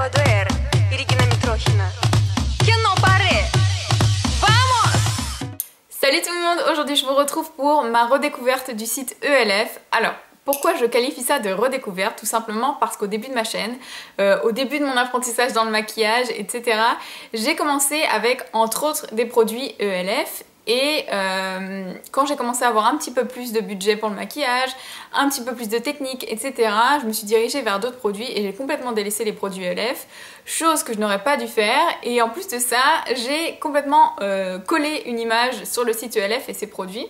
Teodor, Irina Mitrokhina. Кино паре! Vamos! Salut tout le monde, aujourd'hui je vous retrouve pour ma redécouverte du site ELF. Alors, pourquoi je qualifie ça de redécouverte? Tout simplement parce qu'au début de ma chaîne, au début de mon apprentissage dans le maquillage, etc., j'ai commencé avec entre autres des produits ELF. Et quand j'ai commencé à avoir un petit peu plus de budget pour le maquillage, un petit peu plus de technique, etc., je me suis dirigée vers d'autres produits et j'ai complètement délaissé les produits ELF, chose que je n'aurais pas dû faire. Et en plus de ça, j'ai complètement collé une image sur le site ELF et ses produits.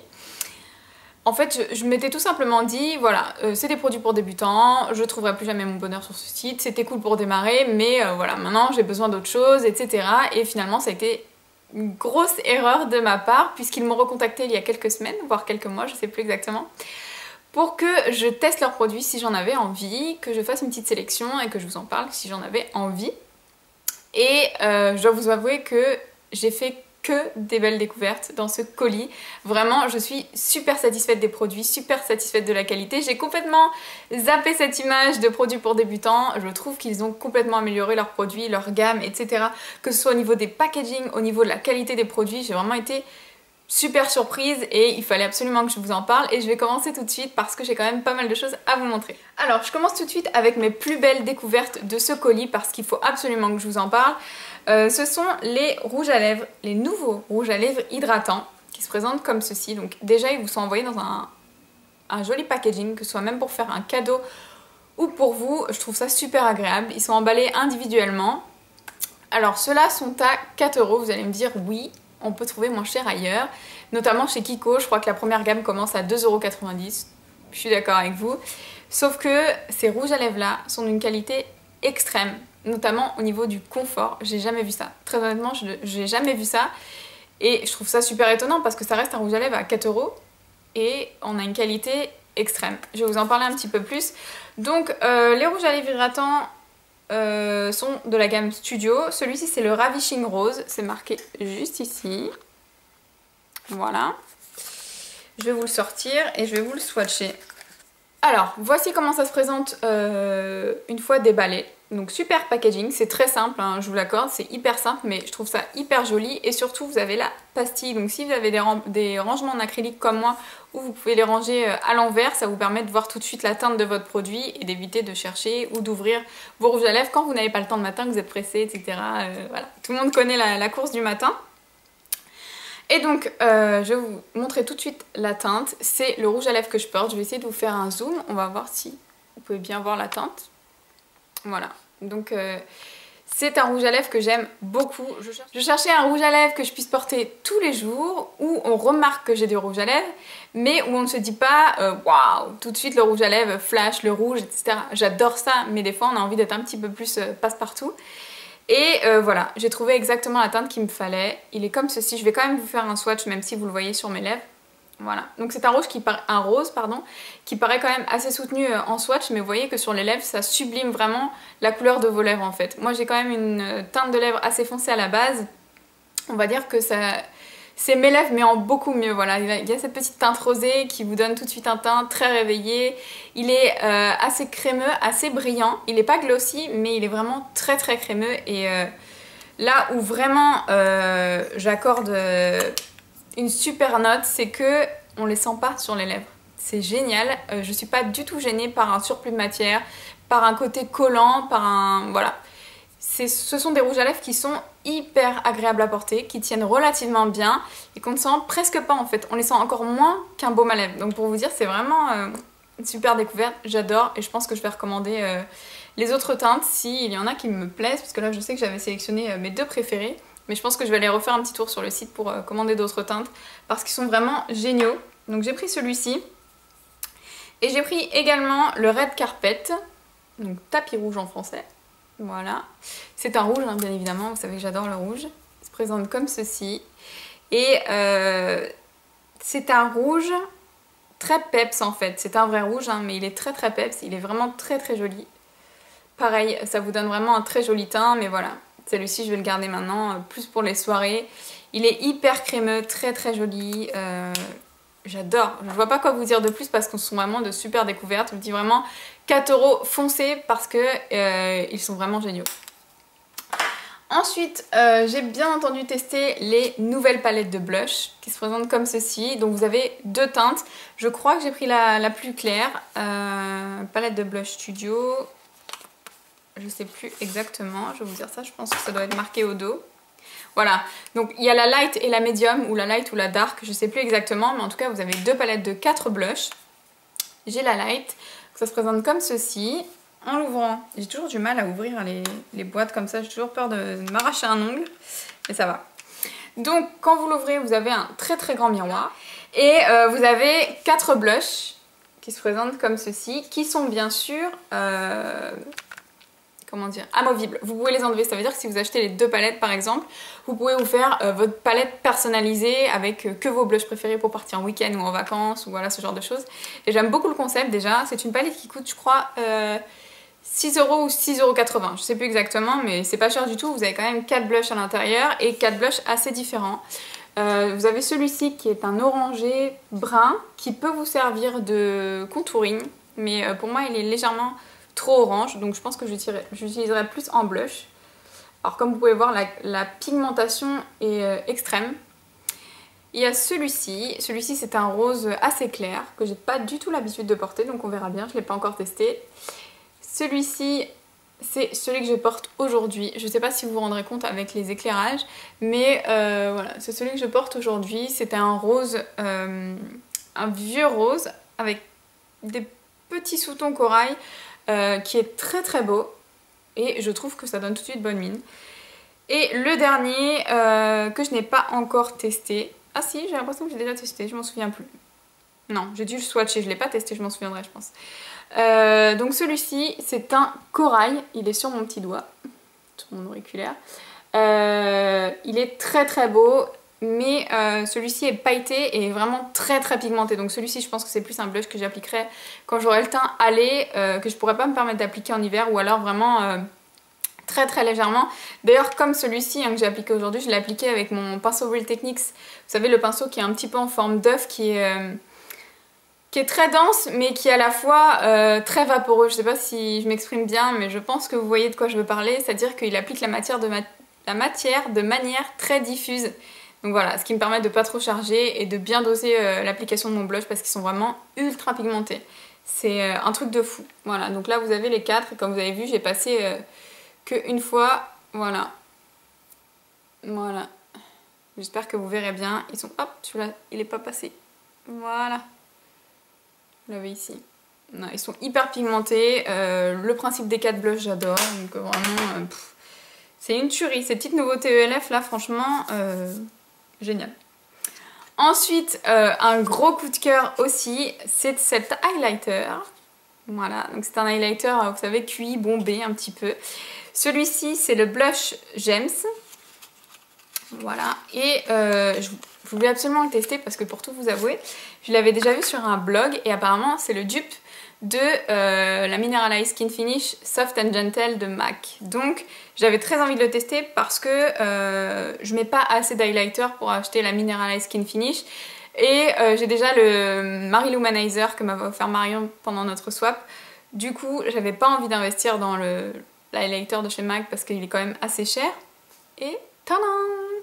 En fait, je m'étais tout simplement dit, voilà, c'est des produits pour débutants, je trouverai plus jamais mon bonheur sur ce site, c'était cool pour démarrer, mais voilà, maintenant j'ai besoin d'autre chose, etc. Et finalement, ça a été une grosse erreur de ma part, puisqu'ils m'ont recontacté il y a quelques semaines, voire quelques mois, je sais plus exactement, pour que je teste leurs produits si j'en avais envie, que je fasse une petite sélection et que je vous en parle si j'en avais envie. Et je dois vous avouer que j'ai fait que des belles découvertes dans ce colis. Vraiment, je suis super satisfaite des produits, super satisfaite de la qualité. J'ai complètement zappé cette image de produits pour débutants. Je trouve qu'ils ont complètement amélioré leurs produits, leur gamme, etc. Que ce soit au niveau des packaging, au niveau de la qualité des produits, j'ai vraiment été super surprise et il fallait absolument que je vous en parle. Et je vais commencer tout de suite parce que j'ai quand même pas mal de choses à vous montrer. Alors, je commence tout de suite avec mes plus belles découvertes de ce colis parce qu'il faut absolument que je vous en parle. Ce sont les rouges à lèvres, les nouveaux rouges à lèvres hydratants qui se présentent comme ceci. Donc déjà, ils vous sont envoyés dans un joli packaging, que ce soit même pour faire un cadeau ou pour vous. Je trouve ça super agréable. Ils sont emballés individuellement. Alors ceux-là sont à 4 €. Vous allez me dire oui, on peut trouver moins cher ailleurs, notamment chez Kiko. Je crois que la première gamme commence à 2,90 €. Je suis d'accord avec vous. Sauf que ces rouges à lèvres là sont d'une qualité extrême, notamment au niveau du confort. J'ai jamais vu ça. Très honnêtement, j'ai jamais vu ça. Et je trouve ça super étonnant parce que ça reste un rouge à lèvres à 4 € et on a une qualité extrême. Je vais vous en parler un petit peu plus. Donc les rouges à lèvres hydratants sont de la gamme Studio. Celui-ci c'est le Ravishing Rose. C'est marqué juste ici. Voilà. Je vais vous le sortir et je vais vous le swatcher. Alors, voici comment ça se présente une fois déballé. Donc super packaging, c'est très simple, hein, je vous l'accorde, c'est hyper simple, mais je trouve ça hyper joli. Et surtout, vous avez la pastille, donc si vous avez des rangements en acrylique comme moi, où vous pouvez les ranger à l'envers, ça vous permet de voir tout de suite la teinte de votre produit et d'éviter de chercher ou d'ouvrir vos rouges à lèvres quand vous n'avez pas le temps le matin, que vous êtes pressé, etc. Voilà. Tout le monde connaît la course du matin. Et donc, je vais vous montrer tout de suite la teinte. C'est le rouge à lèvres que je porte. Je vais essayer de vous faire un zoom. On va voir si vous pouvez bien voir la teinte. Voilà. Donc, c'est un rouge à lèvres que j'aime beaucoup. Je cherchais un rouge à lèvres que je puisse porter tous les jours, où on remarque que j'ai du rouge à lèvres, mais où on ne se dit pas waouh, tout de suite le rouge à lèvres flash, le rouge, etc. J'adore ça, mais des fois on a envie d'être un petit peu plus passe-partout. Et voilà, j'ai trouvé exactement la teinte qu'il me fallait. Il est comme ceci. Je vais quand même vous faire un swatch, même si vous le voyez sur mes lèvres. Voilà. Donc c'est un rose qui paraît quand même assez soutenu en swatch, mais vous voyez que sur les lèvres, ça sublime vraiment la couleur de vos lèvres en fait. Moi j'ai quand même une teinte de lèvres assez foncée à la base. On va dire que c'est mes lèvres mais en beaucoup mieux. Voilà, il y a cette petite teinte rosée qui vous donne tout de suite un teint très réveillé. Il est assez crémeux, assez brillant. Il n'est pas glossy, mais il est vraiment très très crémeux. Et là où vraiment j'accorde une super note, c'est que on les sent pas sur les lèvres. C'est génial. Je suis pas du tout gênée par un surplus de matière, par un côté collant, par un... Voilà. Ce sont des rouges à lèvres qui sont hyper agréables à porter, qui tiennent relativement bien et qu'on ne sent presque pas en fait. On les sent encore moins qu'un baume à lèvres. Donc pour vous dire, c'est vraiment une super découverte. J'adore et je pense que je vais recommander les autres teintes s'il y en a qui me plaisent. Parce que là, je sais que j'avais sélectionné mes deux préférés. Mais je pense que je vais aller refaire un petit tour sur le site pour commander d'autres teintes. Parce qu'ils sont vraiment géniaux. Donc j'ai pris celui-ci. Et j'ai pris également le Red Carpet. Donc tapis rouge en français. Voilà, c'est un rouge hein, bien évidemment, vous savez que j'adore le rouge. Il se présente comme ceci. Et c'est un rouge très peps en fait. C'est un vrai rouge hein, mais il est très très peps, il est vraiment très très joli. Pareil, ça vous donne vraiment un très joli teint, mais voilà. Celui-ci je vais le garder maintenant, plus pour les soirées. Il est hyper crémeux, très très joli. J'adore, je vois pas quoi vous dire de plus parce qu'on sont vraiment de super découvertes. Je vous dis vraiment 4 € foncez parce que ils sont vraiment géniaux. Ensuite, j'ai bien entendu testé les nouvelles palettes de blush qui se présentent comme ceci. Donc vous avez deux teintes. Je crois que j'ai pris la plus claire. Palette de blush Studio. Je sais plus exactement. Je vais vous dire ça. Je pense que ça doit être marqué au dos. Voilà. Donc il y a la light et la medium, ou la light ou la dark. Je sais plus exactement. Mais en tout cas, vous avez deux palettes de 4 blushs. J'ai la light. Ça se présente comme ceci. En l'ouvrant, j'ai toujours du mal à ouvrir les boîtes comme ça, j'ai toujours peur de m'arracher un ongle, mais ça va. Donc quand vous l'ouvrez, vous avez un très très grand miroir et vous avez 4 blushs qui se présentent comme ceci, qui sont bien sûr, comment dire, amovibles. Vous pouvez les enlever, ça veut dire que si vous achetez les deux palettes par exemple, vous pouvez vous faire votre palette personnalisée avec que vos blushs préférés pour partir en week-end ou en vacances, ou voilà ce genre de choses. Et j'aime beaucoup le concept déjà, c'est une palette qui coûte je crois 6 € ou 6,80 €, je sais plus exactement, mais c'est pas cher du tout. Vous avez quand même 4 blushs à l'intérieur et 4 blushs assez différents. Vous avez celui-ci qui est un orangé brun qui peut vous servir de contouring, mais pour moi il est légèrement trop orange, donc je pense que j'utiliserai plus en blush. Alors comme vous pouvez voir, la pigmentation est extrême. Il y a celui-ci c'est un rose assez clair que j'ai pas du tout l'habitude de porter, donc on verra bien, je l'ai pas encore testé. Celui-ci, c'est celui que je porte aujourd'hui. Je ne sais pas si vous vous rendrez compte avec les éclairages, mais voilà, c'est celui que je porte aujourd'hui. C'était un rose, un vieux rose avec des petits sous-tons corail qui est très très beau. Et je trouve que ça donne tout de suite bonne mine. Et le dernier que je n'ai pas encore testé. Ah si, j'ai l'impression que j'ai déjà testé, je m'en souviens plus. Non, j'ai dû le swatcher, je ne l'ai pas testé, je m'en souviendrai je pense. Donc celui-ci c'est un corail, il est sur mon petit doigt, sur mon auriculaire. Il est très très beau, mais celui-ci est pailleté et vraiment très très pigmenté. Donc celui-ci je pense que c'est plus un blush que j'appliquerai quand j'aurai le teint allé, que je pourrais pas me permettre d'appliquer en hiver, ou alors vraiment très très légèrement. D'ailleurs comme celui-ci que j'ai appliqué aujourd'hui, je l'ai appliqué avec mon pinceau Real Techniques. Vous savez, le pinceau qui est un petit peu en forme d'œuf, qui est très dense mais qui est à la fois très vaporeux. Je sais pas si je m'exprime bien, mais je pense que vous voyez de quoi je veux parler, c'est-à-dire qu'il applique la matière de manière très diffuse. Donc voilà, ce qui me permet de pas trop charger et de bien doser l'application de mon blush parce qu'ils sont vraiment ultra pigmentés. C'est un truc de fou. Voilà, donc là vous avez les 4 et comme vous avez vu, j'ai passé qu'une fois. Voilà. Voilà. J'espère que vous verrez bien. Ils sont... Hop, celui-là, il est pas passé. Voilà. Vous l'avez ici. Non, ils sont hyper pigmentés. Le principe des 4 blushs, j'adore. Donc vraiment, c'est une tuerie. Ces petites nouveautés ELF là, franchement, génial. Ensuite, un gros coup de cœur aussi, c'est cet highlighter. Voilà, donc c'est un highlighter, vous savez, QI bombé un petit peu. Celui-ci, c'est le blush Gems. Voilà, et je voulais absolument le tester parce que pour tout vous avouer, je l'avais déjà vu sur un blog et apparemment c'est le dupe de la Mineralized Skin Finish Soft and Gentle de MAC. Donc j'avais très envie de le tester parce que je mets pas assez d'highlighter pour acheter la Mineralized Skin Finish. Et j'ai déjà le Marie Lumanizer que m'avait offert Marion pendant notre swap. Du coup j'avais pas envie d'investir dans l'highlighter de chez MAC parce qu'il est quand même assez cher. Et tadam!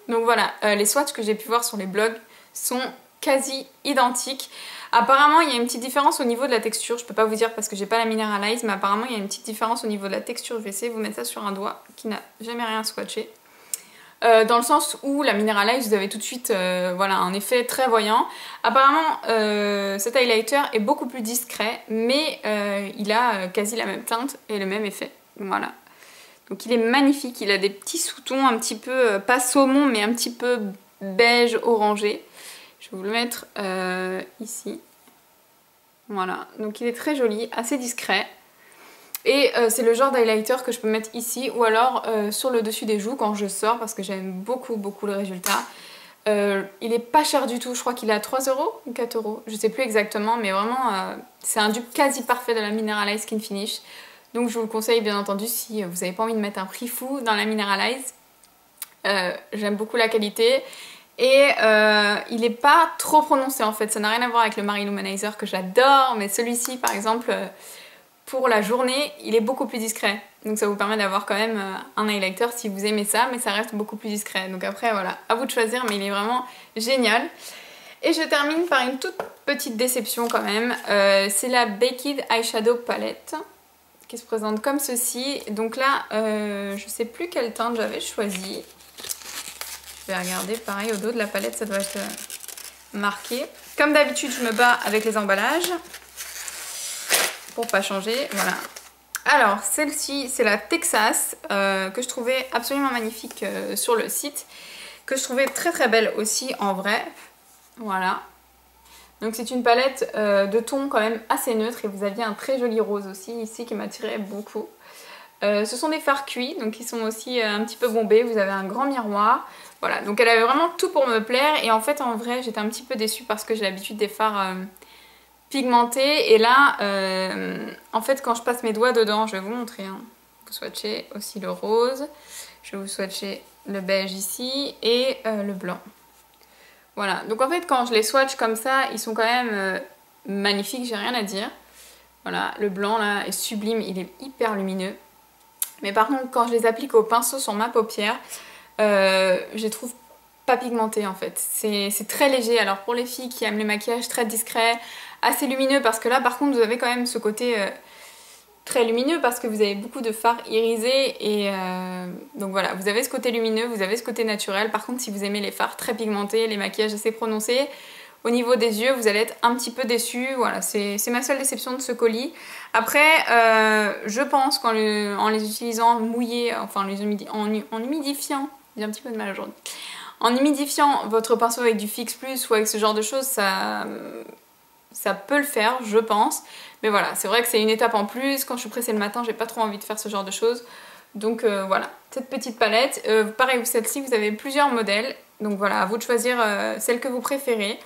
Donc voilà, les swatchs que j'ai pu voir sur les blogs sont quasi identiques. Apparemment il y a une petite différence au niveau de la texture, je peux pas vous dire parce que j'ai pas la Mineralize, mais apparemment il y a une petite différence au niveau de la texture. Je vais essayer de vous mettre ça sur un doigt qui n'a jamais rien swatché. Dans le sens où la Mineralize, vous avez tout de suite voilà, un effet très voyant. Apparemment cet highlighter est beaucoup plus discret, mais il a quasi la même teinte et le même effet. Voilà. Donc il est magnifique, il a des petits sous-tons un petit peu, pas saumon, mais un petit peu beige orangé. Je vais vous le mettre ici. Voilà, donc il est très joli, assez discret. Et c'est le genre d'highlighter que je peux mettre ici ou alors sur le dessus des joues quand je sors parce que j'aime beaucoup beaucoup le résultat. Il est pas cher du tout, je crois qu'il est à 3 € ou 4 €, je sais plus exactement, mais vraiment c'est un dupe quasi parfait de la Mineralized Skin Finish. Donc je vous le conseille bien entendu si vous n'avez pas envie de mettre un prix fou dans la Mineralize. J'aime beaucoup la qualité. Et il n'est pas trop prononcé en fait, ça n'a rien à voir avec le Marie Lumanizer que j'adore, mais celui-ci par exemple, pour la journée, il est beaucoup plus discret. Donc ça vous permet d'avoir quand même un highlighter si vous aimez ça, mais ça reste beaucoup plus discret. Donc après voilà, à vous de choisir, mais il est vraiment génial. Et je termine par une toute petite déception quand même. C'est la Baked Eyeshadow Palette qui se présente comme ceci. Donc là, je sais plus quelle teinte j'avais choisi. Je vais regarder, pareil, au dos de la palette, ça doit être marqué. Comme d'habitude, je me bats avec les emballages pour pas changer, voilà. Alors, celle-ci, c'est la Texas, que je trouvais absolument magnifique sur le site, que je trouvais très très belle aussi en vrai. Voilà. Donc c'est une palette de tons quand même assez neutre et vous aviez un très joli rose aussi ici qui m'attirait beaucoup. Ce sont des fards cuits, donc ils sont aussi un petit peu bombés, vous avez un grand miroir. Voilà, donc elle avait vraiment tout pour me plaire et en fait en vrai j'étais un petit peu déçue parce que j'ai l'habitude des fards pigmentés et là en fait quand je passe mes doigts dedans, je vais vous montrer, hein. Vous swatchez aussi le rose, je vais vous swatcher le beige ici et le blanc. Voilà, donc en fait quand je les swatch comme ça, ils sont quand même magnifiques, j'ai rien à dire. Voilà, le blanc là est sublime, il est hyper lumineux. Mais par contre quand je les applique au pinceau sur ma paupière, je les trouve pas pigmentés en fait. C'est très léger, alors pour les filles qui aiment les maquillages très discrets, assez lumineux, parce que là par contre vous avez quand même ce côté très lumineux parce que vous avez beaucoup de fards irisés et donc voilà, vous avez ce côté lumineux, vous avez ce côté naturel. Par contre si vous aimez les fards très pigmentés, les maquillages assez prononcés, au niveau des yeux vous allez être un petit peu déçus. Voilà, c'est ma seule déception de ce colis. Après je pense qu'en les utilisant mouillés, enfin en humidifiant, j'ai un petit peu de mal aujourd'hui, en humidifiant votre pinceau avec du Fix Plus ou avec ce genre de choses, ça peut le faire, je pense. Mais voilà, c'est vrai que c'est une étape en plus. Quand je suis pressée le matin, j'ai pas trop envie de faire ce genre de choses. Donc voilà, cette petite palette. Pareil, celle-ci, vous avez plusieurs modèles. Donc voilà, à vous de choisir celle que vous préférez.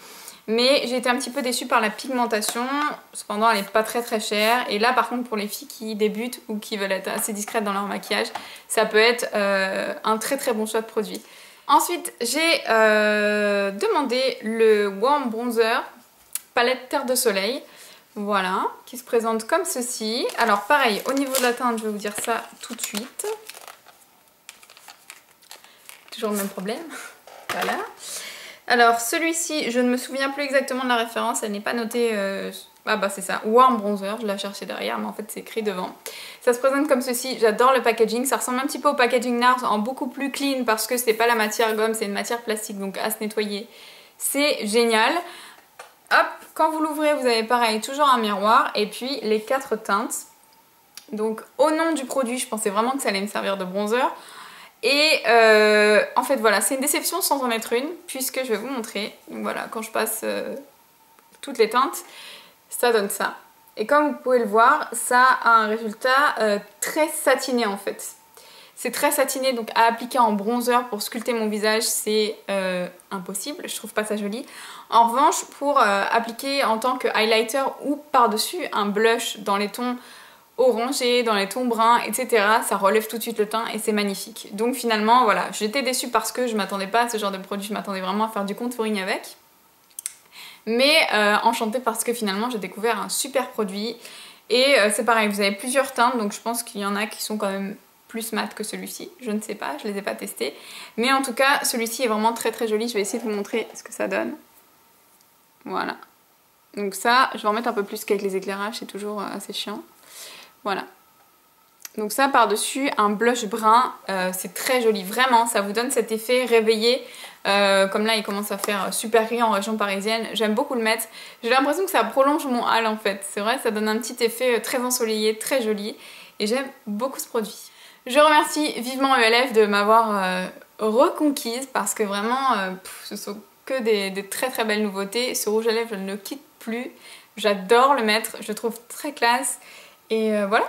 Mais j'ai été un petit peu déçue par la pigmentation. Cependant, elle n'est pas très très chère. Et là, par contre, pour les filles qui débutent ou qui veulent être assez discrètes dans leur maquillage, ça peut être un très très bon choix de produit. Ensuite, j'ai demandé le Warm Bronzer palette Terre de Soleil. Voilà, qui se présente comme ceci. Alors pareil, au niveau de la teinte, je vais vous dire ça tout de suite. Toujours le même problème. Voilà. Alors celui-ci, je ne me souviens plus exactement de la référence, elle n'est pas notée... Ah bah c'est ça, Warm Bronzer, je la cherchais derrière, mais en fait c'est écrit devant. Ça se présente comme ceci, j'adore le packaging, ça ressemble un petit peu au packaging NARS en beaucoup plus clean parce que c'est pas la matière gomme, c'est une matière plastique, donc à se nettoyer. C'est génial. Hop, quand vous l'ouvrez, vous avez pareil, toujours un miroir et puis les 4 teintes. Donc au nom du produit, je pensais vraiment que ça allait me servir de bronzer. Et en fait voilà, c'est une déception sans en être une, puisque je vais vous montrer. Donc voilà, quand je passe toutes les teintes, ça donne ça. Et comme vous pouvez le voir, ça a un résultat très satiné en fait. C'est très satiné, donc à appliquer en bronzer pour sculpter mon visage, c'est impossible, je trouve pas ça joli. En revanche, pour appliquer en tant que highlighter ou par-dessus un blush dans les tons orangés, dans les tons bruns, etc., ça relève tout de suite le teint et c'est magnifique. Donc finalement, voilà, j'étais déçue parce que je m'attendais pas à ce genre de produit, je m'attendais vraiment à faire du contouring avec. Mais enchantée parce que finalement, j'ai découvert un super produit. Et c'est pareil, vous avez plusieurs teintes, donc je pense qu'il y en a qui sont quand même plus mat que celui-ci, je ne sais pas, je les ai pas testés. Mais en tout cas, celui-ci est vraiment très très joli, je vais essayer de vous montrer ce que ça donne. Voilà. Donc ça, je vais en mettre un peu plus qu'avec les éclairages, c'est toujours assez chiant. Voilà. Donc ça, par-dessus, un blush brun, c'est très joli, vraiment, ça vous donne cet effet réveillé. Comme là, il commence à faire super gris en région parisienne, j'aime beaucoup le mettre. J'ai l'impression que ça prolonge mon hâle en fait, c'est vrai, ça donne un petit effet très ensoleillé, très joli. Et j'aime beaucoup ce produit. Je remercie vivement ELF de m'avoir reconquise parce que vraiment, ce sont que des très très belles nouveautés. Ce rouge à lèvres, je ne le quitte plus. J'adore le mettre, je le trouve très classe. Et voilà.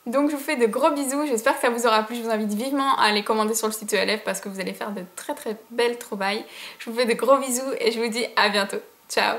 Donc je vous fais de gros bisous, j'espère que ça vous aura plu. Je vous invite vivement à aller commander sur le site ELF parce que vous allez faire de très très belles trouvailles. Je vous fais de gros bisous et je vous dis à bientôt. Ciao!